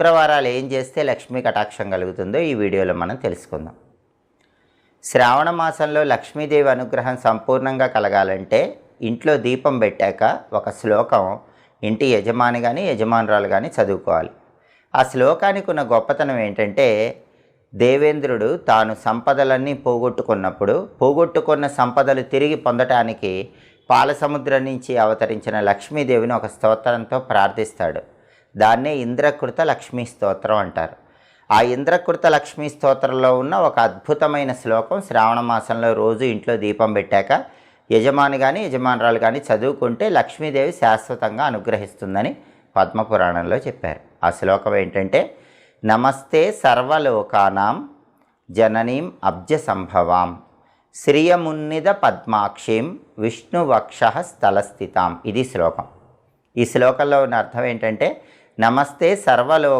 శుక్రవారాలు ఏం చేస్తే లక్ష్మీ కటాక్షం కలుగుతుందో ఈ వీడియోలో మనం తెలుసుకుందాం. శ్రావణ మాసంలో లక్ష్మీదేవి అనుగ్రహం సంపూర్ణంగా కలగాలంటే ఇంట్లో దీపం పెట్టాక ఒక శ్లోకం ఇంటి యజమాని కానీ యజమానురాలు కానీ చదువుకోవాలి. ఆ శ్లోకానికి ఉన్న గొప్పతనం ఏంటంటే, దేవేంద్రుడు తాను సంపదలన్నీ పోగొట్టుకున్న సంపదలు తిరిగి పొందటానికి పాలసముద్రం నుంచి అవతరించిన లక్ష్మీదేవిని ఒక స్తోత్రంతో ప్రార్థిస్తాడు. దాన్నే ఇంద్రకృత లక్ష్మీ స్తోత్రం అంటారు. ఆ ఇంద్రకృత లక్ష్మీ స్తోత్రంలో ఉన్న ఒక అద్భుతమైన శ్లోకం శ్రావణ మాసంలో రోజు ఇంట్లో దీపం పెట్టాక యజమాని కానీ యజమానురాలు కానీ చదువుకుంటే లక్ష్మీదేవి శాశ్వతంగా అనుగ్రహిస్తుందని పద్మపురాణంలో చెప్పారు. ఆ శ్లోకం ఏంటంటే, నమస్తే సర్వలోకానాం జననీం అబ్జ సంభవాం శ్రియమున్నిద పద్మాక్షీం విష్ణువక్ష స్థలస్థితాం. ఇది శ్లోకం. ఈ శ్లోకంలో ఉన్న అర్థం ఏంటంటే, నమస్తే